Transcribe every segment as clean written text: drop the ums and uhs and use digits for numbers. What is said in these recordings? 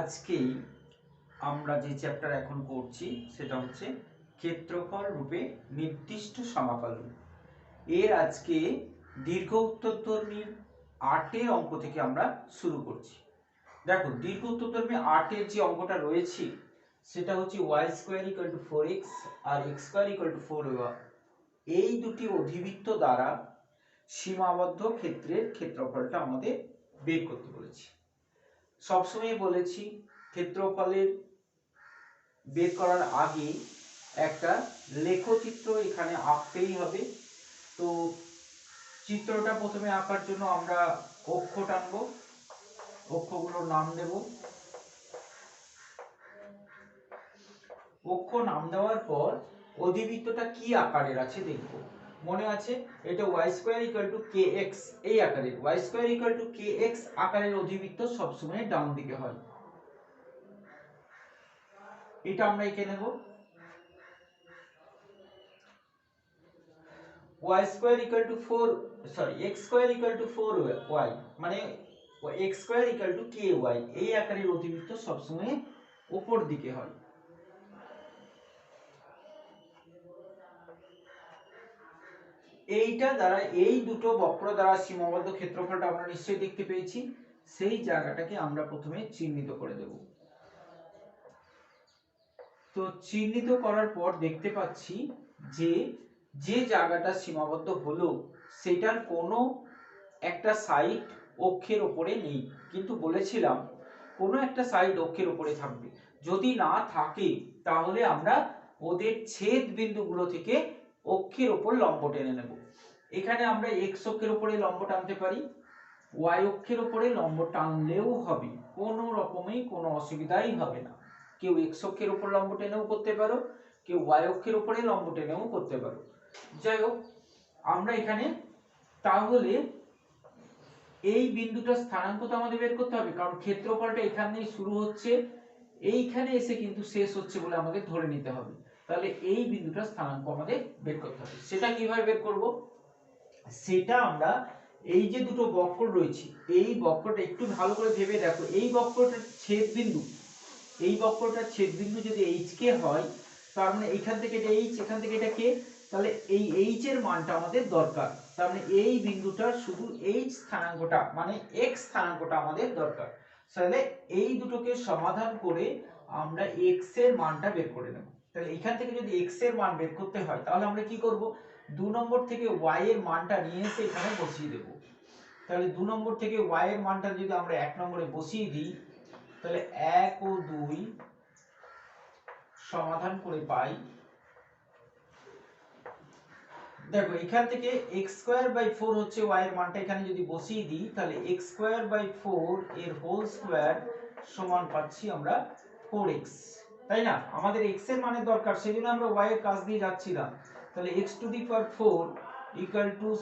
আজকেই আমরা যে চ্যাপ্টার এখন করছি সেটা হচ্ছে ক্ষেত্রফল রূপে নির্দিষ্ট সমাকলন। এর আজকে দীর্ঘ উত্তরধর্মীর 8 অঙ্ক থেকে আমরা শুরু করছি। দেখো, দীর্ঘ উত্তরধর্মী 8 যে অঙ্কটা রয়েছে সেটা হচ্ছে y² = 4x আর x² = 4y। এই দুটি অধিবৃত্ত দ্বারা সীমাবদ্ধ ক্ষেত্রের ক্ষেত্রফলটা আমাদের বের করতে বলেছি। সবসময় বলেছি ক্ষেত্রফলের বের করার আগে একটা লেখচিত্র এখানে আঁকতেই হবে। তো চিত্রটা প্রথমে আঁকার জন্য আমরা অক্ষ টানবো, অক্ষগুলোর নাম দেব। অক্ষ নাম দেওয়ার পর অধিবৃত্তটা কি আকারের আছে দেখব। মনে আছে এটা y² = kx এই আকারের, y² = kx আকারের অধিবৃত্ত সবসময় ডান দিকে হয়। এটা আমরা এঁকে নেব। x² = 4y মানে x² = ky এই আকারের অধিবৃত্ত সবসময় উপর দিকে হয়। এইটা দ্বারা এই দুটো বক্র দ্বারা সীমাবদ্ধ ক্ষেত্রফলটা আমরা নিশ্চয়ই দেখতে পেয়েছি। সেই জায়গাটাকে আমরা প্রথমে চিহ্নিত করে দেব। তো চিহ্নিত করার পর দেখতে পাচ্ছি যে যে জায়গাটা সীমাবদ্ধ হলো সেটার কোনো একটা সাইড অক্ষের উপরে নেই, কিন্তু বলেছিলাম কোনো একটা সাইড অক্ষের উপরে থাকবে। যদি না থাকে তাহলে আমরা ওদের ছেদ বিন্দুগুলো থেকে অক্ষের উপর লম্ব টেনে নেব। এখানে আমরা এক্স অক্ষের উপরে লম্ব টানতে পারি, ওয়াই অক্ষের উপরে লম্ব টানলেও হবে, কোনো রকমেই কোনো অসুবিধাই হবে না। কেউ এক্স অক্ষের উপর লম্ব টেনেও করতে পারো, কেউ ওয়াই অক্ষের উপরে লম্ব টেনেও করতে পারো। যাই হোক, আমরা এখানে তাহলে এই বিন্দুটার স্থানাঙ্ক তো আমাদের বের করতে হবে, কারণ ক্ষেত্রফলটা এখানেই শুরু হচ্ছে, এইখানে এসে কিন্তু শেষ হচ্ছে বলে আমাদের ধরে নিতে হবে। তাহলে এই বিন্দুটার স্থানাঙ্ক আমাদের বের করতে হবে। সেটা কিভাবে বের করব? সেটা আমরা এই যে দুটো বক্র রয়েছে, এই বক্রটা একটু ভালো করে ভেবে দেখো, এই বক্রটার ছেদ বিন্দু, এই বক্রটার ছেদ বিন্দু যদি এইচ কে হয়, তার মানে এখান থেকে এটা এইচ, এখান থেকে এটা কে, তাহলে এই এইচ এর মানটা আমাদের দরকার। তার মানে এই বিন্দুটার শুধু এইচ স্থানাঙ্কটা মানে এক্স স্থানাঙ্কটা আমাদের দরকার। তাহলে এই দুটোকে সমাধান করে আমরা এক্স এর মানটা বের করে নেব। তাহলে এখান থেকে যদি এক্স এর মান বের করতে হয় তাহলে আমরা কি করব? 2 নম্বর থেকে y এর মানটা নিয়ে এসে এখানে বসিয়ে দেব। তাহলে 2 নম্বর থেকে y এর মানটা যদি আমরা 1 নম্বরে বসিয়ে দিই, তাহলে 1 ও 2 সমাধান করে পাই। দেখো, এখান থেকে x²/4 হচ্ছে y এর মানটা এখানে যদি বসিয়ে দিই, তাহলে x²/4 এর হোল স্কয়ার সমান পাচ্ছি আমরা 4x, তাই না? আমাদের x এর মানের দরকার, সেজন্য আমরা y এর কাছ দিয়ে যাচ্ছি না। তাহলে x⁴ =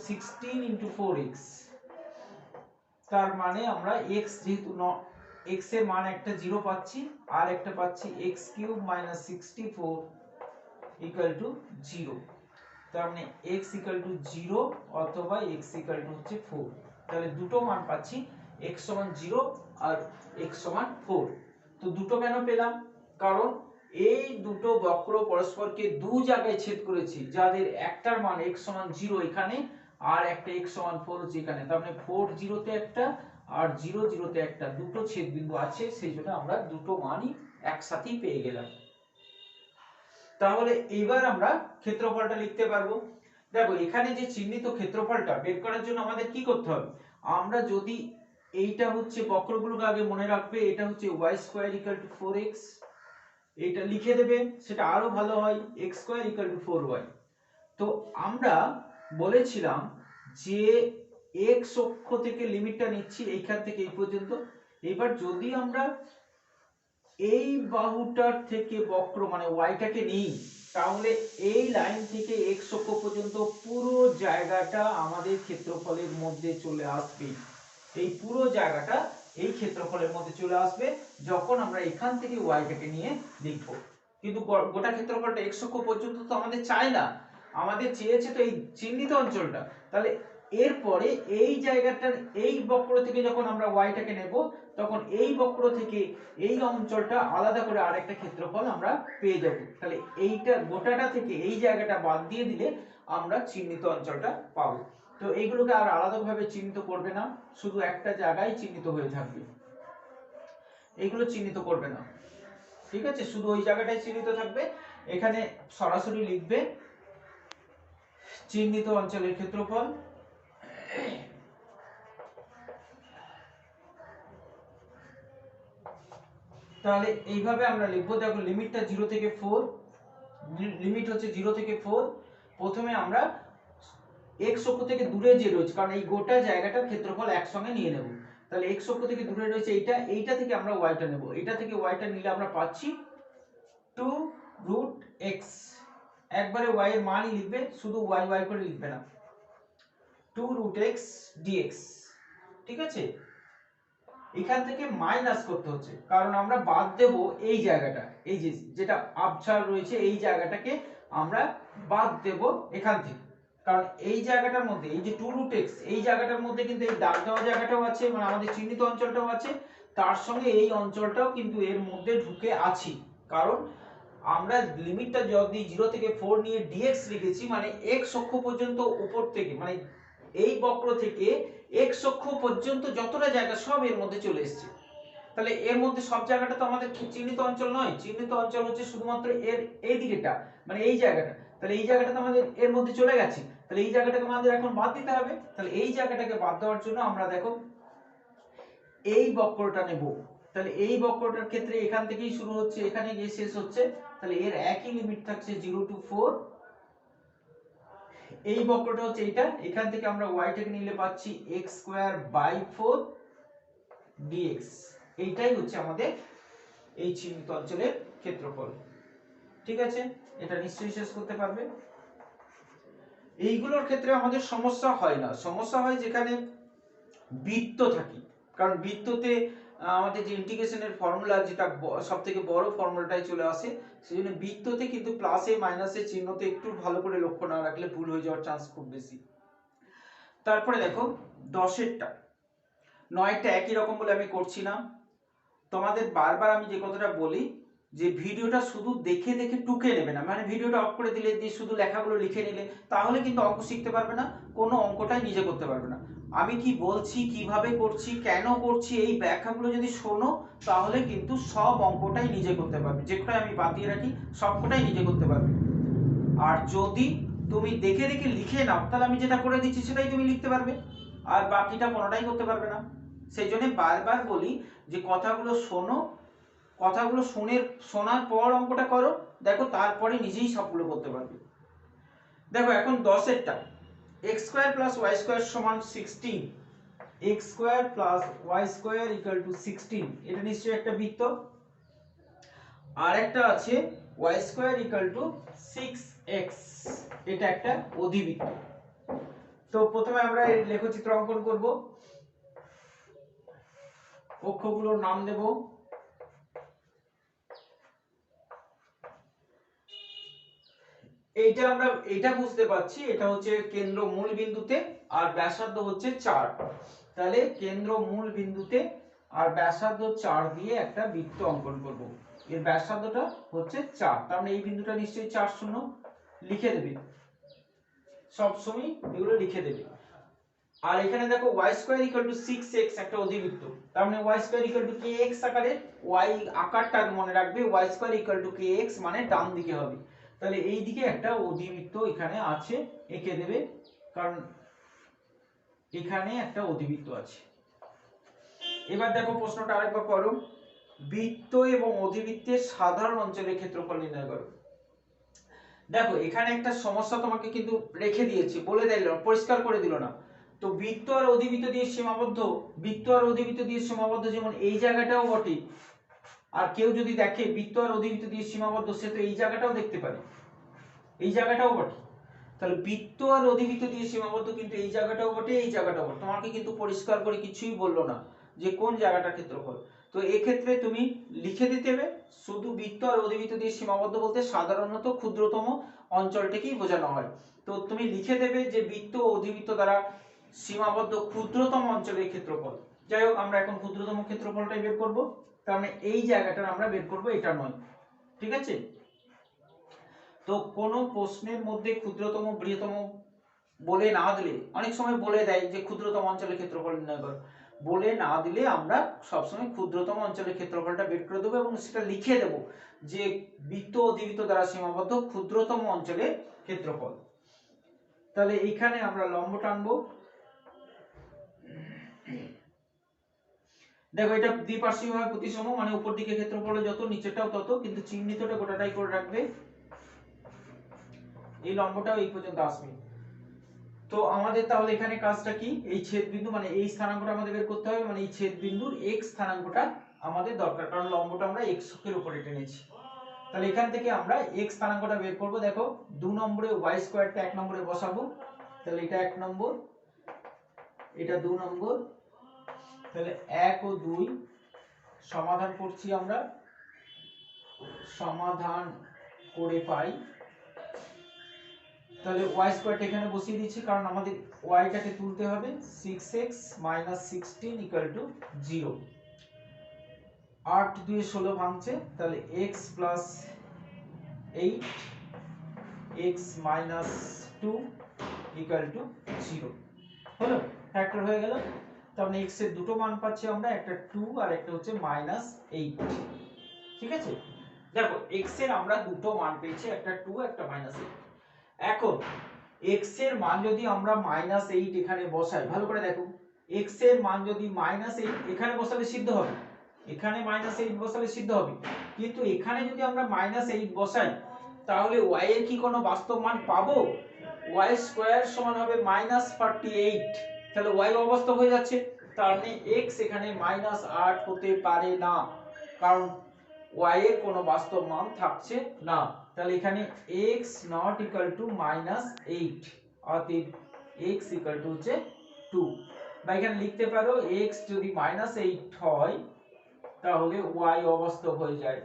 16 × 4x। তার মানে আমরা x যেহেতু x এর মান একটা 0 পাচ্ছি আর একটা পাচ্ছি x³ - 64 = 0। তার মানে x = 0 অথবা x = 4। তাহলে দুটো মান পাচ্ছি, x = 0 আর x = 4। তো দুটো কেন পেলাম? কারণ এই দুটো বক্র পরস্পরকে দু জায়গায় ছেদ করেছে, যাদের একটার মান x = 0 এখানে আর একটা x = 4 হচ্ছে এখানে। তার মানে 4 0 তে একটা আর 0 0 তে একটা, দুটো ছেদ বিন্দু আছে, সেই জন্য আমরা দুটো মানই একসাথেই পেয়ে গেলাম। তাহলে এবার আমরা ক্ষেত্রফলটা লিখতে পারবো। দেখো, এখানে যে চিহ্নিত ক্ষেত্রফলটা বের করার জন্য আমাদের কি করতে হবে? আমরা যদি এইটা হচ্ছে বক্রগুলোকে আগে মনে রাখবে, এটা হচ্ছে y² = 4x, এটা লিখে দেবে, সেটা আরো ভালো হয়, x² = 4y। তো আমরা বলেছিলাম যে x অক্ষ থেকে লিমিটটা নিচ্ছি এইখান থেকে এই পর্যন্ত। এবার যদি আমরা এই বাহুটার থেকে বক্র মানে ওয়াইটাকে নিই, তাহলে এই লাইন থেকে x অক্ষ পর্যন্ত পুরো জায়গাটা আমাদের ক্ষেত্রফলের মধ্যে চলে আসবে। এই পুরো জায়গাটা এই ক্ষেত্রফলের মধ্যে চলে আসবে যখন আমরা এখান থেকে ওয়াইটাকে নিয়ে লিখব। কিন্তু গোটা ক্ষেত্রফলটা x অক্ষ পর্যন্ত তো আমাদের চাই না, আমাদের চেয়েছে তো এই চিহ্নিত অঞ্চলটা। তাহলে এরপরে এই জায়গাটার এই বক্র থেকে যখন আমরা ওয়াইটাকে নেব তখন এই বক্র থেকে এই অঞ্চলটা আলাদা করে আরেকটা ক্ষেত্রফল আমরা পেয়ে যাব। তাহলে এইটা গোটাটা থেকে এই জায়গাটা বাদ দিয়ে দিলে আমরা চিহ্নিত অঞ্চলটা পাবো। তো এইগুলোকে আর আলাদাভাবে চিহ্নিত করবে না, শুধু একটা জায়গায় চিহ্নিত হয়ে থাকবে, এইগুলো চিহ্নিত করবে না, ঠিক আছে, শুধু ওই জায়গাটাই চিহ্নিত থাকবে। এখানে সরাসরি লিখবে চিহ্নিত অঞ্চলের ক্ষেত্রফল তাহলে এইভাবে আমরা লিখবো। দেখো লিমিটটা 0 থেকে 4, লিমিট হচ্ছে 0 থেকে 4। প্রথমে আমরা x অক্ষ থেকে দূরে যে রয়েছে, কারণ এই গোটা জায়গাটার ক্ষেত্রফল একসঙ্গে নিয়ে নেব, তাহলে x অক্ষ থেকে দূরে রয়েছে এইটা থেকে আমরা y টা নেব, এটা থেকে y টা নিলে আমরা পাচ্ছি 2√x। একবারে y এর মানই লিখবে, শুধু y করে লিখবে না, 2√x dx, ঠিক আছে। এখান থেকে মাইনাস করতে হচ্ছে কারণ আমরা বাদ দেব এই জায়গাটা, এই যে যেটা আবছাড় রয়েছে এই জায়গাটাকে আমরা বাদ দেব এখান থেকে, কারণ এই জায়গাটার মধ্যে এই যে 2√x এই জায়গাটার মধ্যে কিন্তু এই দাগ দেওয়া জায়গাটাও আছে, মানে আমাদের চিহ্নিত অঞ্চলটাও আছে, তার সঙ্গে এই অঞ্চলটাও কিন্তু এর মধ্যে ঢুকে আছি, কারণ আমরা লিমিটটা যদি 0 থেকে 4 নিয়ে dx লিখেছি, মানে x অক্ষ পর্যন্ত উপর থেকে, মানে এই বক্র থেকে x অক্ষ পর্যন্ত যতটা জায়গা সব এর মধ্যে চলে এসেছে। তাহলে এর মধ্যে সব জায়গাটা তো আমাদের চিহ্নিত অঞ্চল নয়, চিহ্নিত অঞ্চল হচ্ছে শুধুমাত্র এর এই দিকেটা, মানে এই জায়গাটা। তাহলে এই জায়গাটা তো আমাদের এর মধ্যে চলে গেছে, তাহলে এই জায়গাটাকে আমাদের এখন বাদ দিতে হবে। তাহলে এই জায়গাটাকে বাদ দেওয়ার জন্য আমরা দেখো এই বক্রটা নেব। তাহলে এই বক্রটার ক্ষেত্রে এখান থেকেই শুরু হচ্ছে, এখানে গিয়ে শেষ হচ্ছে, তাহলে এর একই লিমিট থাকছে 0 to 4। এই বক্রটা হচ্ছে এইটা, এখান থেকে আমরা y টাকে নিলে পাচ্ছি x²/4 dx। এইটাই হচ্ছে আমাদের এই চিহ্নিত অঞ্চলের ক্ষেত্রফল, ঠিক আছে। এটা নিশ্চয়ই শেষ করতে পারবে। এইগুলোর ক্ষেত্রে আমাদের সমস্যা হয় না, সমস্যা হয় যেখানে বৃত্ত থাকে, কারণ বৃত্ততে আমাদের যে ইন্টিগ্রেশনের ফর্মুলা যেটা সবথেকে বড় ফর্মুলাটাই চলে আসে, সেজন্য বৃত্ততে কিন্তু প্লাসে মাইনাসে চিহ্নতে একটু ভালো করে লক্ষ্য না রাখলে ভুল হয়ে যাওয়ার চান্স খুব বেশি। তারপরে দেখো 10এরটা 9টা একই রকম বলে আমি করছি না, তোমাদের বারবার আমি যে কথাটা বলি যে ভিডিওটা শুধু দেখে দেখে টুকে নেবে না, মানে ভিডিওটা অফ করে দিলে দিয়ে শুধু লেখাগুলো লিখে নিলে তাহলে কিন্তু অঙ্ক শিখতে পারবে না, কোনো অঙ্কটাই নিজে করতে পারবে না। আমি কি বলছি, কিভাবে করছি, কেন করছি, এই ব্যাখ্যাগুলো যদি শোনো তাহলে কিন্তু সব অঙ্কটাই নিজে করতে পারবে, যেটাই আমি বাতিয়ে রাখি সবকটাই নিজে করতে পারবে। আর যদি তুমি দেখে দেখে লিখে নাও তাহলে আমি যেটা করে দিচ্ছি সেটাই তুমি লিখতে পারবে, আর বাকিটা কোনোটাই করতে পারবে না। সেই জন্য বারবার বলি যে কথাগুলো শোনো, কথাগুলো শোনার পর অঙ্কটা করো, দেখো তারপরে নিজেই সবগুলো করতে পারবে। দেখো এখন 10এরটা x² + y² সমান 16, x² + y² = 16, এটা নিশ্চয়ই একটা বৃত্ত। আর একটা আছে y² = 6x, এটা একটা অধিবৃত্ত। তো প্রথমে আমরা এর লেখচিত্র অঙ্কন করব, অক্ষগুলোর নাম দেব। এইটা আমরা এটা বুঝতে পারছি, এটা হচ্ছে কেন্দ্র মূল বিন্দুতে আর ব্যাসার্ধ হচ্ছে 4, তাহলে কেন্দ্র মূল বিন্দুতে আর ব্যাসার্ধ 4 দিয়ে একটা বৃত্ত অঙ্কন করব। এর ব্যাসার্ধটা হচ্ছে 4, তার মানে এই বিন্দুটা নিশ্চয়ই 4 শূন্য লিখে দেবে, সব সময় এগুলো লিখে দেবে। আর এখানে দেখো y² = 6x একটা অধিবৃত্ত, তার মানে y² = kx আকারে, y আকারটা মনে রাখবে, y² = kx মানে ডান দিকে হবে। তাহলে এই দিকে একটা অধিবৃত্ত এখানে আছে, এঁকে দেবে, কারণ এখানে একটা অধিবৃত্ত আছে। এবার দেখো প্রশ্নটা আরেকবার পড়ো, বৃত্ত এবং অধিবৃত্তের সাধারণ অঞ্চলের ক্ষেত্রফল নির্ণয় করো। দেখো এখানে একটা সমস্যা তোমাকে কিন্তু রেখে দিয়েছে, বলে দিল, পরিষ্কার করে দিল না। তো বৃত্ত আর অধিবৃত্ত দিয়ে সীমাবদ্ধ, বৃত্ত আর অধিবৃত্ত দিয়ে সীমাবদ্ধ, যেমন এই জায়গাটাও বটে, আর কেউ যদি দেখে বৃত্ত আর অধিবৃত্ত দিয়ে সীমাবদ্ধ, সে তো এই জায়গাটাও দেখতে পারে, এই জায়গাটাও বটে। তাহলে বৃত্ত আর অধিবৃত্ত দিয়ে সীমাবদ্ধ, কিন্তু এই জায়গাটাও বটে, এই জায়গাটাও বটে, তোমাকে কিন্তু পরিষ্কার করে কিছুই বললো না যে কোন জায়গাটার ক্ষেত্রফল। তো এক্ষেত্রে তুমি লিখে দিতে হবে, শুধু বৃত্ত আর অধিবৃত্ত দিয়ে সীমাবদ্ধ বলতে সাধারণত ক্ষুদ্রতম অঞ্চলটাকেই বোঝানো হয়। তো তুমি লিখে দেবে যে বৃত্ত ও অধিবৃত্ত দ্বারা সীমাবদ্ধ ক্ষুদ্রতম অঞ্চলের ক্ষেত্রফল। যাই হোক, আমরা এখন ক্ষুদ্রতম ক্ষেত্রফলটাই বের করব, তার মানে এই জায়গাটা আমরা বের করব, এটা নয়। ঠিক আছে, তো কোন প্রশ্নের মধ্যে ক্ষুদ্রতম বৃহত্তম বলে না দিলে, অনেক সময় বলে দেয় যে ক্ষুদ্রতম অঞ্চলের ক্ষেত্রফল নির্ণয় করো, বলে না দিলে আমরা সবসময় ক্ষুদ্রতম অঞ্চলের ক্ষেত্রফলটা বের করে দেবো এবং সেটা লিখে দেব যে বৃত্ত অধিবৃত্ত দ্বারা সীমাবদ্ধ ক্ষুদ্রতম অঞ্চলের ক্ষেত্রফল। তাহলে এখানে আমরা লম্ব টানবো, দেখো এটা দ্বিপার্শ্বীকভাবে প্রতিসম, মানে উপর দিকে ক্ষেত্রফল যত নিচেরটাও তত, কিন্তু চিহ্নিতটা গোটাটাই করে রাখবে, এই লম্বটাও এই পর্যন্ত আসবে। তো আমাদের তাহলে এখানে কাজটা কি, এই ছেদ বিন্দু মানে এই স্থানাঙ্কটা আমাদের বের করতে হবে, মানে এই ছেদ বিন্দুর x স্থানাঙ্কটা আমাদের দরকার, কারণ লম্বটা আমরা x অক্ষের উপরে টেনেছি। তাহলে এখান থেকে আমরা x স্থানাঙ্কটা বের করব। দেখো 2 নম্বরে y স্কয়ারটা 1 নম্বরে বসাবো, তাহলে এটা 1 নম্বর, এটা 2 নম্বর, তাহলে 1 ও 2 সমাধান করছি আমরা, সমাধান করে পাই, তাহলে y স্কয়ারটা এখানে বসিয়ে দিচ্ছি, কারণ আমাদের y টাকে তুলতে হবে, 6x - 16 = 0। 8 2 16 ভাঙছে, তাহলে x + 8 x - 2 = 0 হলো, ফ্যাক্টর হয়ে গেল। তার মানে x এর দুটো মান পাচ্ছি আমরা, একটা 2 আর একটা হচ্ছে -8। ঠিক আছে, দেখো x এর আমরা দুটো মান পেয়েছি, একটা 2 একটা -8। এখন x এর মান যদি আমরা -8 এখানে বসাই, ভালো করে দেখো, x এর মান যদি -8 এখানে বসালে সিদ্ধ হবে, এখানে -8 বসালে সিদ্ধ হবে, কিন্তু এখানে যদি আমরা -8 বসাই তাহলে y এর কি কোনো বাস্তব মান পাবো? y স্কয়ার সমান হবে -48, তাহলে y অবাস্তব হয়ে যাচ্ছে, তার মানে x এখানে -8 হতে পারে না, কারণ y এর কোনো বাস্তব মান থাকছে না। তাহলে এখানে x not equal to -8, অতএব x equal to হচ্ছে 2, বা এখানে লিখতে পারো x যদি -8 হয় তাহলে y অবাস্তব হয়ে যায়,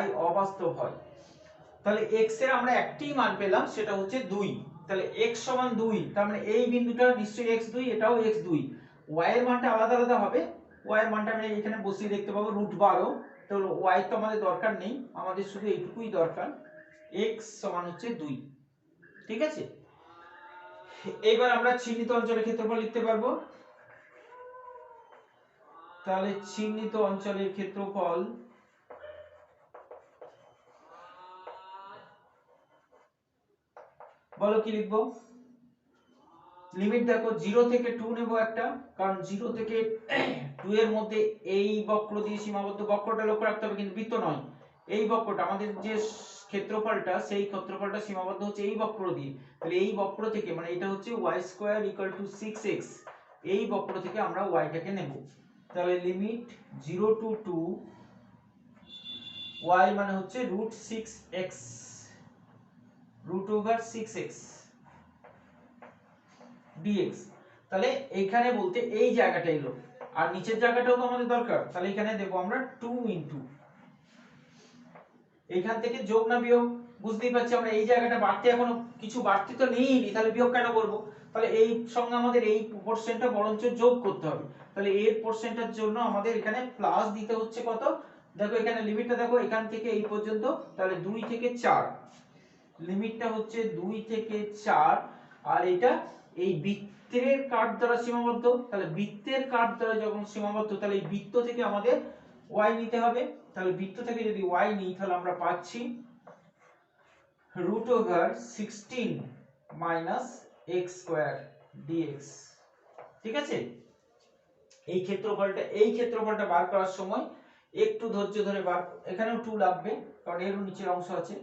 y অবাস্তব হয়। তাহলে x এর আমরা একটি মান পেলাম, সেটা হচ্ছে 2, তাহলে x সমান 2, তার মানে এই বিন্দুটা নিশ্চয়ই x2, এটাও x2, y এর মানটা আলাদা আলাদা হবে, y এর মানটা আমি এখানে বসিয়ে দেখতে পাবো √12, তো y তো আমাদের দরকার নেই, আমাদের শুধু এইটুকুই দরকার, x সমান হচ্ছে 2। ঠিক আছে, এবার আমরা চিহ্নিত অঞ্চলের ক্ষেত্রফল লিখতে পারবো, তাহলে চিহ্নিত অঞ্চলের ক্ষেত্রফল বলো কি লিখবো, লিমিট দেখো 0 থেকে 2 নেব একটা, কারণ 0 থেকে 2 এর মধ্যে এই বক্র দিয়ে সীমাবদ্ধ, বক্রটা লক্ষ্য রাখতে হবে কিন্তু বৃত্ত নয়, এই বক্রটা আমাদের যে ক্ষেত্রফলটা, সেই ক্ষেত্রফলটা সীমাবদ্ধ হচ্ছে এই বক্র দিয়ে, তাহলে এই বক্র থেকে, মানে এটা হচ্ছে y² = 6x, এই বক্র থেকে আমরা y টাকে নেব, তাহলে লিমিট 0 to 2, y মানে হচ্ছে √6x, √6x dx, তাহলে এইখানে বলতে এই জায়গাটা এলো, আর নিচের জায়গাটাও তো আমাদের দরকার, তাহলে এখানে দেব আমরা 2 ইনটু, এইখান থেকে যোগ না বিয়োগ, বুঝতেই পারছি আমরা এই জায়গাটা বাড়তি, এখনো কিছু বাড়তি তো নেইনি, তাহলে বিয়োগ কেন করব, তাহলে এই সঙ্গে আমাদের এই পার্সেন্টটা বরঞ্চ যোগ করতে হবে, তাহলে এর পার্সেন্টের জন্য আমাদের এখানে প্লাস দিতে হচ্ছে কত, দেখো এখানে লিমিটটা দেখো, এখান থেকে এই পর্যন্ত, তাহলে 2 থেকে 4, লিমিটটা হচ্ছে 2 থেকে 4, আর এটা এই বৃত্তের কাট দ্বারা সীমাবদ্ধ, তাহলে বৃত্তের কাট দ্বারা যখন সীমাবদ্ধ, তাহলে এই বৃত্ত থেকে আমাদের y নিতে হবে, তাহলে বৃত্ত থেকে যদি y নিই তাহলে আমরা পাচ্ছি √16 - x² dx। ঠিক আছে, এই ক্ষেত্রফলটা বার করার সময় একটু ধৈর্য ধরে বার, এখানেও 2 লাগবে কারণ এর নিচের অংশ আছে,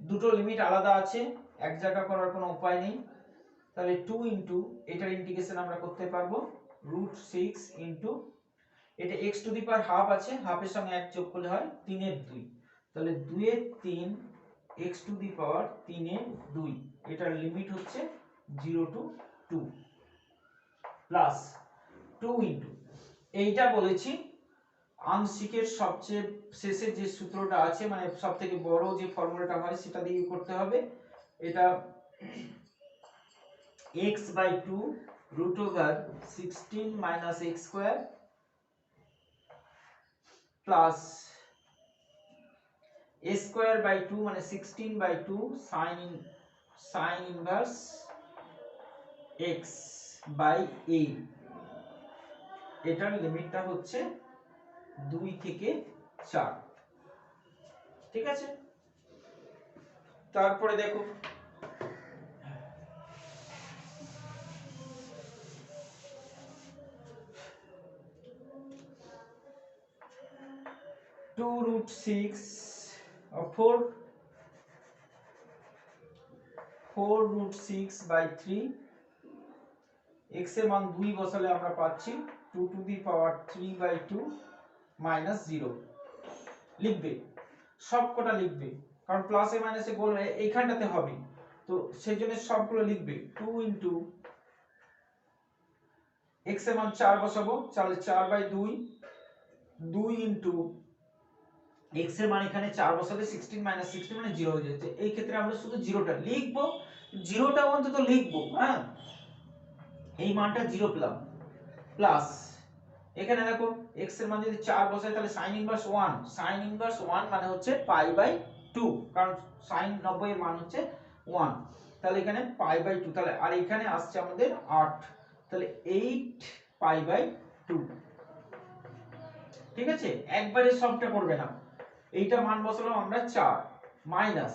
দুটো লিমিট আলাদা আছে, এক জায়গা করার কোনো উপায় নেই, তাহলে 2 ইনটু, এটার ইন্টিগ্রেশন আমরা করতে পারবো √6 ইনটু, এটা x to the power half আছে, হাফের সঙ্গে 1 যোগ করলে হয় 3 এর 2, তাহলে 2 এর 3 x টু দি পাওয়ার 3 এর 2, এটার লিমিট হচ্ছে 0 to 2 প্লাস 2 ইনটু, এইটা বলেছি আংশিকের সবচেয়ে শেষে যে সূত্রটা আছে, মানে সবথেকে বড় যে ফর্মুলাটা হয় সেটা দিয়ে করতে হবে, এটা x by 2 root over 16 minus x square plus a square by 2 মানে 16 by 2 sin inverse x by a, এটার লিমিটটা হচ্ছে 2 থেকে 4। ঠিক আছে, তারপরে দেখো two root 6 4 root 6 by 3 x এর মান 2 বসালে আমরা পাচ্ছি 2 to the power 3 by 2 minus 0 লিখবে, সবকটা লিখবে, কারণ প্লাসে মাইনাসে বলবে এইখানটাতে হবে, তো সেই জন্য সবগুলো লিখবে। 2 into x এর মান 4 বসাবো, তাহলে 4 by 2 2 into x এর মান এখানে 4 বসালে 16 minus 16 মানে 0 হয়ে যাচ্ছে। এই ক্ষেত্রে আমরা শুধু জিরোটা লিখবো, জিরোটা অন্তত লিখবো। হ্যাঁ, এই মানটা 0 পেলাম, প্লাস এখানে দেখো x এর মান যদি 4 বসাই তাহলে sin ইনভার্স 1, sin ইনভার্স 1 মানে হচ্ছে পাই বাই 2, কারণ sin 90 এর মান হচ্ছে 1, তাহলে এখানে পাই বাই 2, তাহলে আর এখানে আসছে আমাদের 8, তাহলে 8 পাই বাই 2। ঠিক আছে, একবারে সবটা করবে না, এইটা মান বসালাম আমরা 4 মাইনাস,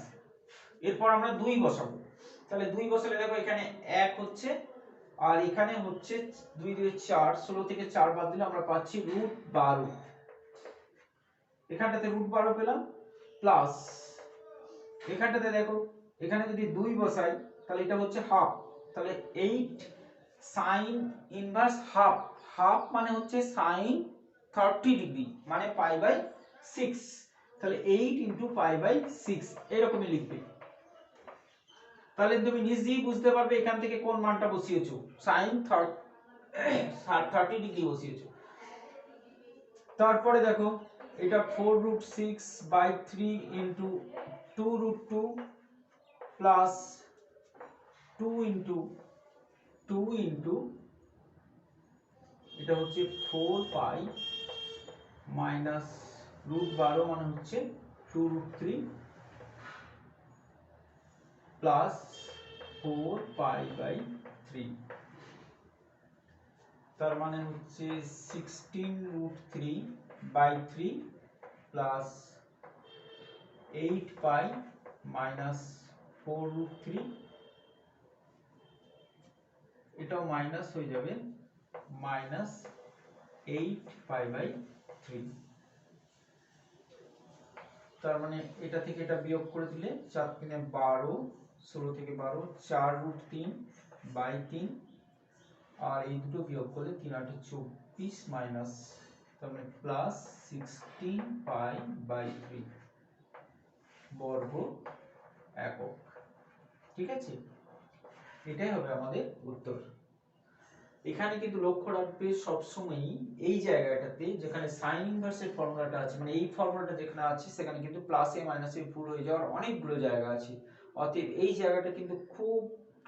এরপর আমরা 2 বসাবো, তাহলে 2 বসালে দেখো এখানে 1 হচ্ছে, আর এখানে হচ্ছে 2 2 4, 16 থেকে 4 বাদ দিলে আমরা পাচ্ছি রুট 12, এখানটাতে রুট 12 পেলাম, প্লাস এখানটাতে দেখো এখানে যদি 2 বসাই তাহলে এটা হচ্ছে হাফ, তাহলে 8 sin ইনভার্স হাফ, হাফ মানে হচ্ছে sin 30 ডিগ্রি মানে পাই বাই 6, তাহলে 8 into পাই বাই 6 এরকমই লিখবে। তাহলে তুমি নিজেই বুঝতে পারবে এখান থেকে কোন মানটা বসিয়েছো, sin 30 ডিগ্রি বসিয়েছো। তারপরে দেখো এটা 4 root 6 by 3 into 2 root 2 plus 2 into এটা হচ্ছে 4 পাই মাইনাস রুট 12 মানে হচ্ছে 2 root 3 প্লাস 4 পাই বাই 3, তার মানে হচ্ছে 16 root 3 by 3 plus 8 pi minus 4 root 3, এটাও মাইনাস হয়ে যাবে, মাইনাস 8 পাই বাই 3, তার মানে এটা থেকে এটা বিয়োগ করে দিলে 4 3 12, 16 থেকে 12 4 root 3 by 3, আর এই দুটো বিয়োগ করলে 3 8 24 মাইনাস, তার মানে প্লাস 16 পাই বাই 3 বর্গ একক। ঠিক আছে, এটাই হবে আমাদের উত্তর। এখানে কিন্তু লক্ষ্য রাখবে সবসময়ই এই জায়গাটাতে যেখানে সাইন ইনভার্সের ফর্মুলাটা আছে, মানে এই ফর্মুলাটা যেখানে আছে সেখানে কিন্তু প্লাসে মাইনাসে ভুল হয়ে যাওয়ার অনেকগুলো জায়গা আছে, অতএব এই জায়গাটা কিন্তু খুব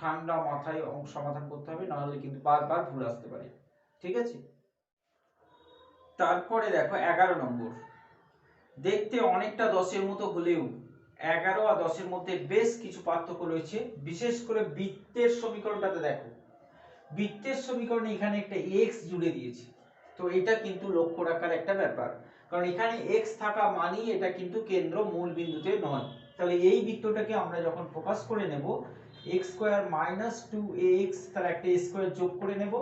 ঠান্ডা মাথায় সমাধান করতে হবে, না হলে কিন্তু বারবার ভুল আসতে পারে। ঠিক আছে, তারপরে দেখো 11 নম্বর, দেখতে অনেকটা 10-এর মতো হলেও 11 আর 10-এর মধ্যে বেশ কিছু পার্থক্য রয়েছে, বিশেষ করে বৃত্তের সমীকরণটাতে দেখো, বৃত্তের সমীকরণে এখানে একটা x জুড়ে দিয়েছে, তো এটা কিন্তু লক্ষ্য রাখার একটা ব্যাপার, কারণ এখানে x থাকা মানেই এটা কিন্তু কেন্দ্র মূল বিন্দুতে নয়। তাহলে এই বৃত্তটাকে আমরা যখন প্রকাশ করে নেব x স্কয়ার মাইনাস 2ax, তাহলে একটা স্কয়ার যোগ করে নেব,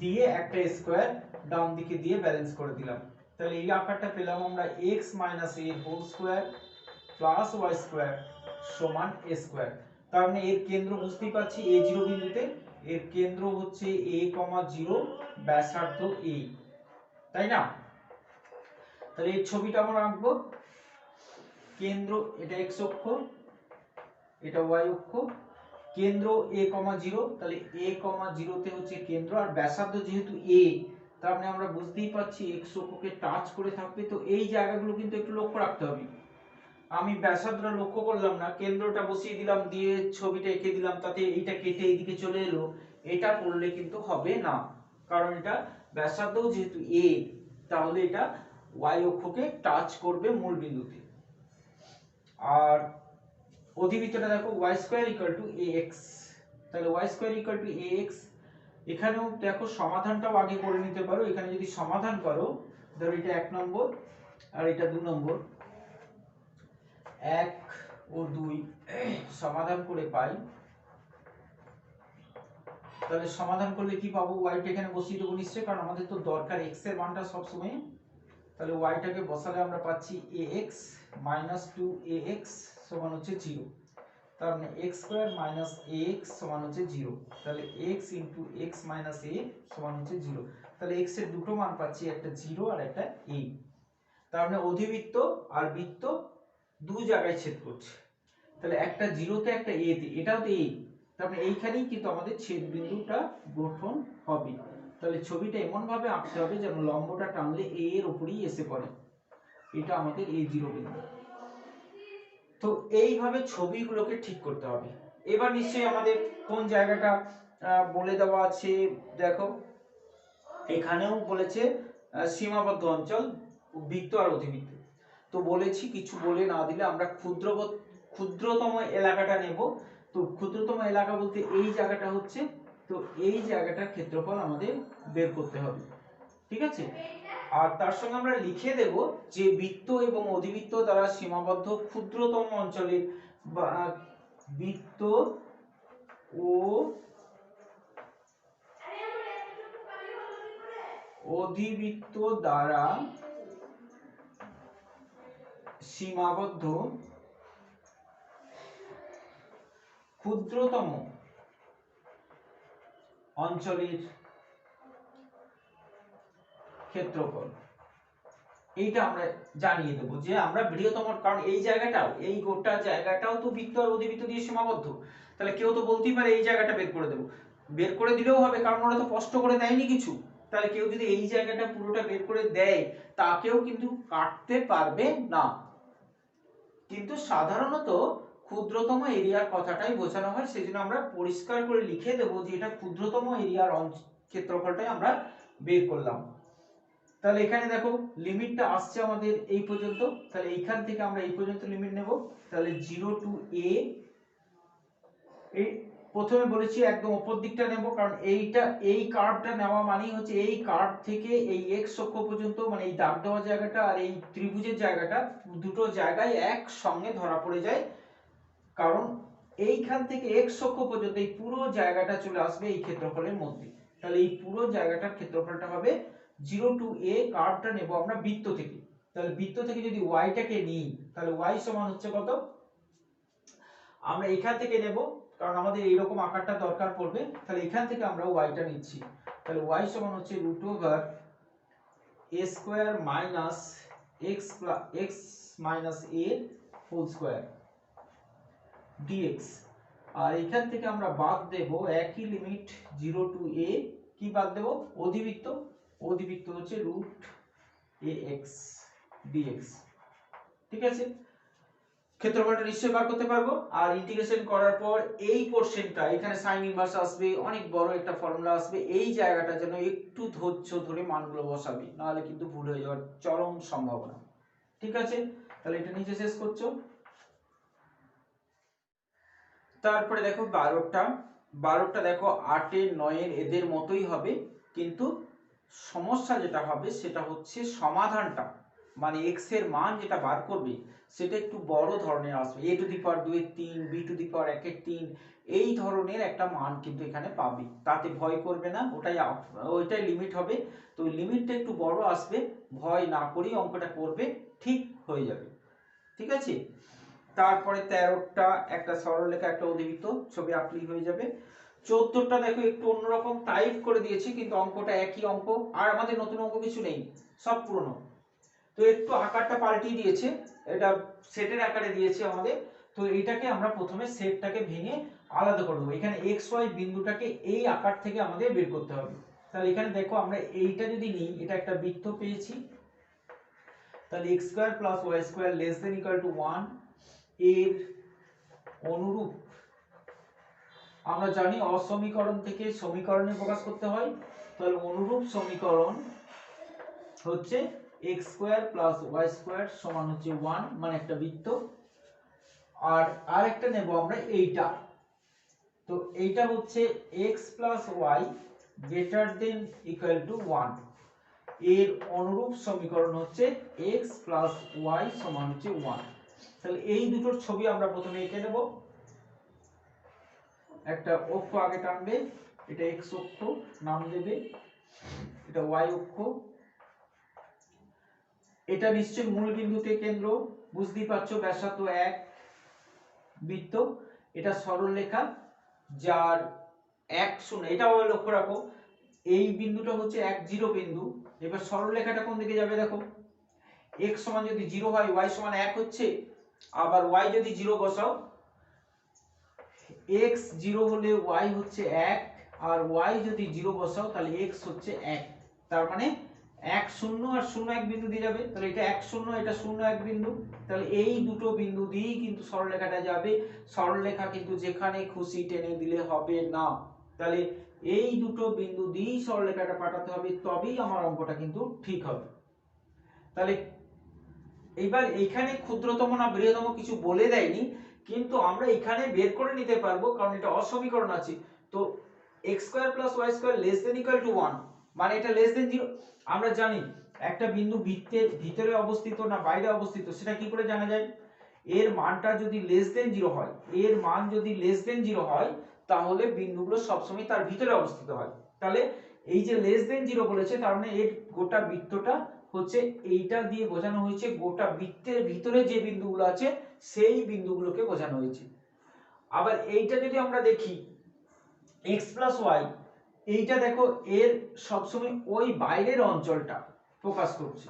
দিয়ে একটা স্কয়ার ডান দিকে দিয়ে ব্যালেন্স করে দিলাম, তাহলে এই আকারটা পেলাম আমরা x minus a whole square plus y square সমান a স্কয়ার। তার মানে এর কেন্দ্র বুঝতেই পারছি a0 বিন্দুতে, এর কেন্দ্র হচ্ছে a,0 ব্যাসার্ধ a, তাই না? তাহলে এই ছবিটা আমরা আঁকবো, কেন্দ্র এটা x অক্ষ, এটা y অক্ষ, কেন্দ্র a,0, তাহলে a,0 তে হচ্ছে কেন্দ্র, আর ব্যাসার্ধ যেহেতু a, তার মানে আমরা বুঝতেই পারছি x অক্ষকে টাচ করে থাকবে, তো এই জায়গাগুলো কিন্তু একটু লক্ষ্য রাখতে হবে। আমি ব্যাসার্ধটা লক্ষ্য করলাম না, কেন্দ্রটা বসিয়ে দিলাম, দিয়ে ছবিটা এঁকে দিলাম, তাতে এইটা কেটে এইদিকে চলে এলো, এটা করলে কিন্তু হবে না, কারণ এটা ব্যাসার্ধও যেহেতু a, তাহলে এটা y অক্ষকে টাচ করবে মূল বিন্দুতে। আর অধিবৃত্তটা দেখো y square equal to ax, তাহলে y square equal to ax, এখানেও দেখো সমাধানটাও আগে করে নিতে পারো। এখানে যদি সমাধান করো, ধরো এটা 1 নম্বর আর এটা 2 নম্বর, 1 ও 2 সমাধান করে পাই, তাহলে সমাধান করলে কি পাবো, y টা এখানে বসিয়ে দেবো নিশ্চয়ই, কারণ আমাদের তো দরকার x এর মানটা সব সময়। তাহলে y টাকে বসালে আমরা পাচ্ছি ax - 2ax সমান হচ্ছে 0, তার মানে x স্কয়ার মাইনাস ax সমান হচ্ছে 0, তাহলে x * x - a সমান হচ্ছে 0, তাহলে x এর দুটো মান পাচ্ছি, একটা 0 আর একটা a। তার মানে অধিবৃত্ত আর বৃত্ত দুই জায়গায় ছেদ করছে, তাহলে একটা 0 তে একটা a তে, এটাও তো a, তার মানে এইখানেই কিন্তু আমাদের ছেদ বিন্দুটা গঠন হবে। তাহলে ছবিটা এমন ভাবে আঁকতে হবে যেন লম্বটা টানলে a এর উপরেই এসে পড়ে, এটা আমাদের a0 বিন্দু। তো এইভাবে ছবিগুলোকে ঠিক করতে হবে। এবার নিশ্চয়ই আমাদের কোন জায়গাটা বলে দেওয়া আছে, দেখো এখানেও বলেছে সীমাবদ্ধ অঞ্চল, বৃত্ত আর অধিবৃত্ত। তো বলেছি কিছু বলে না দিলে আমরা ক্ষুদ্রতম এলাকাটা নেব। তো ক্ষুদ্রতম এলাকা বলতে এই জায়গাটা হচ্ছে, তো এই জায়গাটার ক্ষেত্রফল আমাদের বের করতে হবে, ঠিক আছে। আর তার সঙ্গে আমরা লিখে দেব যে বৃত্ত এবং অধিবৃত্ত দ্বারা সীমাবদ্ধ ক্ষুদ্রতম অঞ্চলের বৃত্ত ও অধিবৃত্ত দ্বারা সীমাবদ্ধ ক্ষুদ্রতম অঞ্চলের ক্ষেত্রফল, এইটা আমরা জানিয়ে দেবো যে আমরা বৃহত্তম, কারণ এই জায়গাটাও, এই গোটা জায়গাটাও তো বৃত্ত আর অধিবৃত্ত দিয়ে সীমাবদ্ধ। তাহলে কেউ তো বলতেই পারে এই জায়গাটা বের করে দেবো, বের করে দিলেও হবে, কারণ ওরা তো কষ্ট করে দেয়নি কিছু। তাহলে কেউ যদি এই জায়গাটা পুরোটা বের করে দেয়, তাকেও কিন্তু কাটতে পারবে না। কিন্তু সাধারণত ক্ষুদ্রতম এরিয়ার কথাটাই বোঝানো হয়, সেজন্য আমরা পরিষ্কার করে লিখে দেবো যে এটা ক্ষুদ্রতম এরিয়ার ক্ষেত্রফলটাই আমরা বের করলাম। তাহলে এখানে দেখো লিমিটটা আসছে আমাদের এই পর্যন্ত, তাহলে এইখান থেকে আমরা এই পর্যন্ত লিমিট নেব। তাহলে 0 টু a, এই প্রথমে বলেছি একদম উপর দিকটা নেব, কারণ এইটা, এই কার্ভটা নেওয়া মানেই হচ্ছে এই কার্ভ থেকে এই x অক্ষ পর্যন্ত, মানে এই দাগ দেওয়া জায়গাটা আর এই ত্রিভুজের জায়গাটা, দুটো জায়গায় এক সঙ্গে ধরা পড়ে যায়, কারণ এইখান থেকে x অক্ষ পর্যন্ত এই পুরো জায়গাটা চলে আসবে এই ক্ষেত্রফলের মধ্যে। তাহলে এই পুরো জায়গাটার ক্ষেত্রফলটা হবে 0 টু a, কার্ভটা নেব আমরা বৃত্ত থেকে। তাহলে বৃত্ত থেকে যদি y টাকে নিই, তাহলে y সমান হচ্ছে কত, আমরা এখান থেকে নেব, কারণ আমাদের এইরকম আকারটা দরকার পড়বে, তাহলে এখান থেকে আমরা y টা নিচ্ছি। তাহলে y সমান হচ্ছে √a square minus x minus a whole square dx। আর এখান থেকে আমরা বাদ দেব একই লিমিট 0 টু a, কি বাদ দেব, অধিবৃত্ত, অধিবৃত্ত হচ্ছে √ax dx, ঠিক আছে। ক্ষেত্রফলটা নিশ্চয়ই বার করতে পারবো। আর ইন্টিগ্রেশন করার পর এই পোরশনটা, এখানে সাইন ইনভার্স আসবে, অনেক বড় একটা ফর্মুলা আসবে, এই জায়গাটা যেন একটু ধৈর্য ধরে মানগুলো বসাবে, নাহলে কিন্তু ভুল হয়ে যাওয়ার চরম সম্ভাবনা, ঠিক আছে। তাহলে এটা নিচে শেষ করছো। তারপরে দেখো 12টা দেখো 8 এর 9 এর এদের মতোই হবে, কিন্তু সমস্যা যেটা হবে সেটা হচ্ছে সমাধানটা, মানে x এর মান যেটা বার করবে সেটা একটু বড় ধরনের আসবে, a টু দি পাওয়ার 2 এর 3, b টু দি পাওয়ার 1 এর 3, এই ধরনের একটা মান কিন্তু এখানে পাবে, তাতে ভয় করবে না, ওইটাই লিমিট হবে। তো লিমিটটা একটু বড় আসবে, ভয় না করেই অঙ্কটা করবে, ঠিক হয়ে যাবে, ঠিক আছে। তারপরে 13টা একটা সরলরেখা একটা অধিবৃত্ত, ছবি আঁকলেই হয়ে যাবে। 14টা দেখো একটু অন্যরকম টাইপ করে দিয়েছি, কিন্তু অঙ্কটা একই অঙ্ক, আর আমাদের নতুন অঙ্ক কিছু নেই, সব পুরনো। তো একটু আকারটা পাল্টিয়ে দিয়েছে, এটা সেটের আকারে দিয়েছে আমাদের। তো এইটাকে আমরা প্রথমে সেটটাকে ভেঙে আলাদা করে দেবো, এখানে এক্স ওয়াই বিন্দুটাকে এই আকার থেকে আমাদের বের করতে হবে। তাহলে এখানে দেখো আমরা এইটা যদি নিই, এটা একটা বৃত্ত পেয়েছি, তাহলে x square plus y square less than equal to 1 এর অনুরূপ আমরা জানি অসমীকরণ থেকে সমীকরণে প্রকাশ করতে হয়, তাহলে অনুরূপ সমীকরণ হচ্ছে x square plus y square সমান হচ্ছে 1, মানে একটা বৃত্ত। আর আরেকটা নেব আমরা এইটা, তো এইটা হচ্ছে x plus y greater than equal to 1, এর অনুরূপ সমীকরণ হচ্ছে x প্লাস y সমান হচ্ছে 1। তাহলে এই দুটোর ছবি আমরা প্রথমে এঁকে নেব। একটা অক্ষ আগে টানবে, এটা x অক্ষ নাম দেবে, এটা y অক্ষ। এটা নিশ্চয়ই মূল বিন্দুতে কেন্দ্র, বুঝতেই পারছো, ব্যাসার্ধ 1, বৃত্ত, এটা সরলরেখা যার 1 0, এটাও লক্ষ্য রাখো এই বিন্দুটা হচ্ছে 1 0 বিন্দু। এবার সরলরেখাটা কোন দিকে যাবে দেখো, x সমান যদি 0 হয় y সমান 1 হচ্ছে, আবার y যদি 0 বসাও, x 0 হলে y হচ্ছে 1, আর y যদি 0 বসাও তাহলে x হচ্ছে 1। তার মানে 1 0 আর 0 1 বিন্দু দিয়ে যাবে, তাহলে এটা 1 0 এটা 0 1 বিন্দু, তাহলে এই দুটো বিন্দু দিয়েই কিন্তু সরলরেখাটা যাবে। সরলরেখা কিন্তু যেখানে খুশি টেনে দিলে হবে না, তাহলে এই দুটো বিন্দু দিয়েই সরলরেখাটা পাঠাতে হবে, তবেই আমার অঙ্কটা কিন্তু ঠিক হবে। তাহলে এইবার এইখানে ক্ষুদ্রতম না বৃহত্তম কিছু বলে দেয়নি, কিন্তু আমরা এখানে বের করে নিতে পারবো কারণ এটা অসমীকরণ আছে। তো x square plus y square less than equal to 1, মানে এটা লেস দেন 0। আমরা জানি একটা বিন্দু বৃত্তের ভিতরে অবস্থিত না বাইরে অবস্থিত, সেটা কি করে জানা যায়? এর মানটা যদি লেস দেন 0 হয়, এর মান যদি লেস দেন 0 হয়, তাহলে বিন্দুগুলো সবসময় তার ভিতরে অবস্থিত হয়। তাহলে এই যে লেস দেন 0 বলেছে, তার মানে এর গোটা বৃত্তটা হচ্ছে এইটা দিয়ে বোঝানো হয়েছে, গোটা বৃত্তের ভিতরে যে বিন্দুগুলো আছে সেই বিন্দুগুলোকে বোঝানো হয়েছে। আবার এইটা যদি আমরা দেখি x প্লাস y, এইটা দেখো এর সবসময় ওই বাইরের অঞ্চলটা প্রকাশ করছে।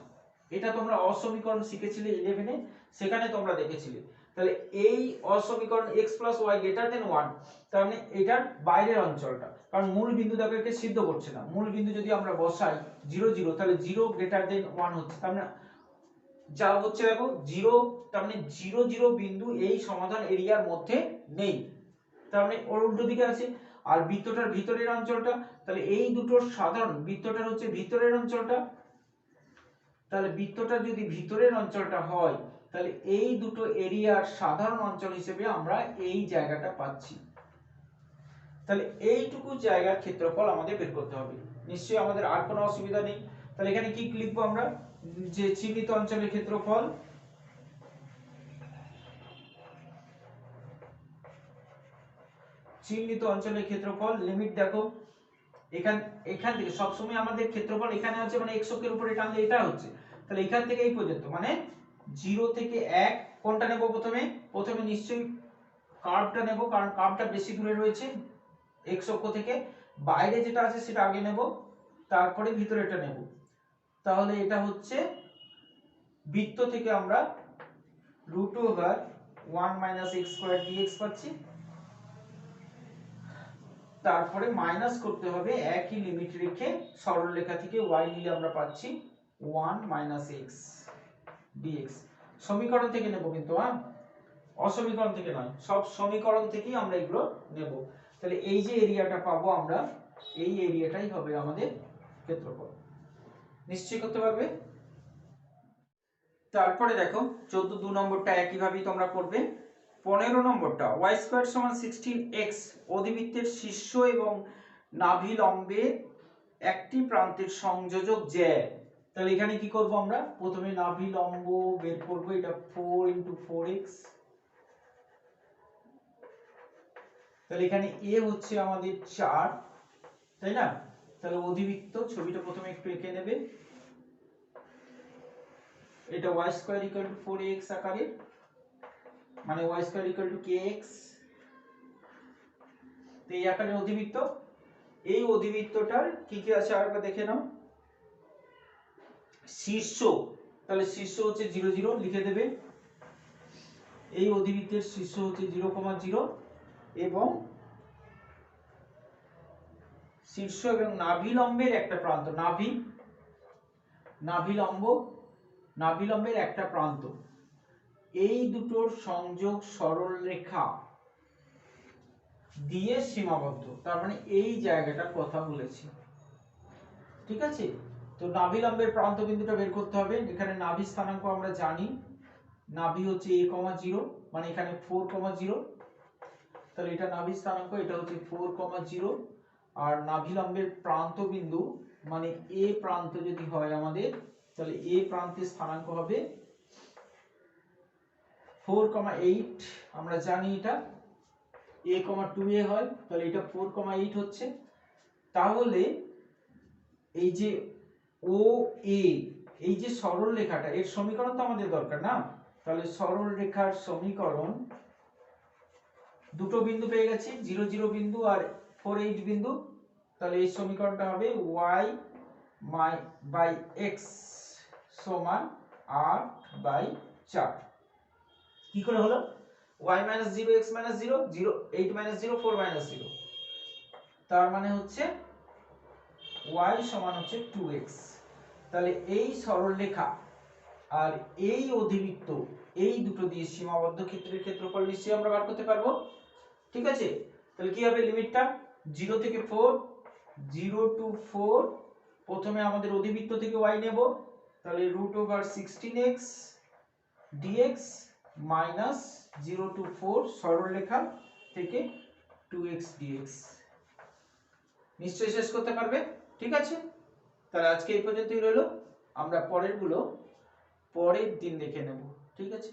এটা তোমরা অসমীকরণ শিখেছিলে 11-এ, সেখানে তোমরা দেখেছিলে। তাহলে এই অসমীকরণ x plus y greater than 1, তার মানে এটার বাইরের অঞ্চলটা, কারণ মূল বিন্দু দেখো একে সিদ্ধ করছে না। মূল বিন্দু যদি আমরা বসাই 0 0, তাহলে 0 গ্রেটার দেন 1 হচ্ছে, তার মানে যা হচ্ছে দেখো 0, তার মানে 0 0 বিন্দু এই সমাধান এরিয়ার মধ্যে নেই, তার মানে ওর উল্টো দিকে আছে। আর বৃত্তটার ভিতরের অঞ্চলটা, তাহলে এই দুটোর সাধারণ, বৃত্তটার হচ্ছে ভিতরের অঞ্চলটা, তাহলে বৃত্তটা যদি ভিতরের অঞ্চলটা হয়, তাহলে এই দুটো এরিয়ার সাধারণ অঞ্চল হিসেবে আমরা এই জায়গাটা পাচ্ছি। তাহলে এইটুকু জায়গার ক্ষেত্রফল আমাদের বের করতে হবে, নিশ্চয়ই আমাদের আর কোনো অসুবিধা নেই। তাহলে এখানে কি লিখবো আমরা, যে চিহ্নিত অঞ্চলের ক্ষেত্রফল চিহ্নিত অঞ্চলের ক্ষেত্রফল লিমিট দেখো, এখান থেকে সবসময় আমাদের ক্ষেত্রফল এখানে আছে, মানে x অক্ষের উপরে টানলে এটা হচ্ছে, তাহলে এখান থেকে এই পর্যন্ত মানে 0 থেকে 1 কোনটা নেব প্রথমে নিশ্চয়ই কার্ভটা নেব, কারণ কার্ভটা বেশি দূরে রয়েছে x অক্ষ থেকে। বাইরে যেটা আছে সেটা আগে নেব, তারপরে ভিতরেটা নেব। তাহলে এটা হচ্ছে বৃত্ত থেকে আমরা √1 - x স্কয়ার dx পাচ্ছি, তারপরে মাইনাস করতে হবে একই লিমিট রেখে, সরলরেখা থেকে y নিলে আমরা পাচ্ছি 1 - x dx। সমীকরণ থেকে নেব কিন্তু, হ্যাঁ, অসমীকরণ থেকে নয়, সব সমীকরণ থেকেই আমরা এগুলো নেব। তাহলে এই যে এরিয়াটা পাবো আমরা, এই এরিয়াটাই হবে আমাদের ক্ষেত্রফল। নিশ্চয়ই করতে পারবে। তারপরে দেখো 14 নম্বরটা একইভাবেই তোমরা করবে। 15 নম্বরটা y স্কয়ার সমান 16x অধিবৃত্তের শীর্ষ এবং নাভি লম্বের একটি প্রান্তের সংযোজক জ্যা। তাহলে এখানে কি করব আমরা, প্রথমে নাভি লম্ব বের করব, এটা 4 × 4x। তাহলে এখানে a হচ্ছে আমাদের 4, তাই না? তাহলে অধিবৃত্ত ছবিটা প্রথমে একটু এঁকে নেবে, এটা y স্কয়ার = 4x আকারের, মানে y স্কয়ার = kx। তো এই আকারের অধিবৃত্ত, এই অধিবৃত্তটার কি কি আছে আরেকবার দেখে নাও। শীর্ষ, তাহলে শীর্ষ হচ্ছে 0 0 লিখে দেবে, এই অধিবৃত্তের শীর্ষ হচ্ছে 0, 0 এবং শীর্ষ এবং নাভি লম্বের একটা প্রান্ত, নাভি লম্ব নাভিলম্বের একটা প্রান্ত এই দুটোর সংযোগ সরল রেখা দিয়ে সীমাবদ্ধ, তার মানে এই জায়গাটার কথা বলেছি, ঠিক আছে। তো নাভিলম্বের প্রান্ত বিন্দুটা বের করতে হবে। এখানে নাভি স্থানাঙ্ক আমরা জানি, নাভি হচ্ছে a,0 মানে এখানে 4,0, তাহলে এটা নাভি স্থানাঙ্ক, এটা হচ্ছে 4,0। আর নাভিলম্বের প্রান্ত বিন্দু মানে এ প্রান্ত যদি হয় আমাদের, তাহলে এ প্রান্তের স্থানাঙ্ক হবে 4,8, আমরা জানি এটা a,2a হয়, তাহলে এটা 4,8 হচ্ছে। তাহলে এই যে ও এ, এই যে সরল রেখাটা, এর সমীকরণ তো আমাদের দরকার না, তাহলে সরল রেখার সমীকরণ, দুটো বিন্দু পেয়ে গেছি, 0, 0 বিন্দু আর 4, 8 বিন্দু, তাহলে এই সমীকরণটা হবে y বাই x সমান 8/4। কি করে হলো? y - 0 x - 0 0 8 - 0 4 - 0, তার মানে হচ্ছে y সমান হচ্ছে 2x। তাহলে এই সরল রেখা আর এই অধিবৃত্ত, এই দুটো দিয়ে সীমাবদ্ধ ক্ষেত্রের ক্ষেত্রফল নিশ্চয়ই আমরা বার করতে পারবো, ঠিক আছে। তাহলে কি হবে লিমিটটা? 0 থেকে 4, 0 to 4, প্রথমে আমাদের অধিবৃত্ত থেকে y নেব, তাহলে √16x dx মাইনাস 0 to 4 সরল রেখা থেকে 2x dx। নিশ্চয়ই শেষ করতে পারবে, ঠিক আছে। তাহলে আজকে এই পর্যন্তই রইলো, আমরা পরের গুলো পরের দিন দেখে নেব, ঠিক আছে।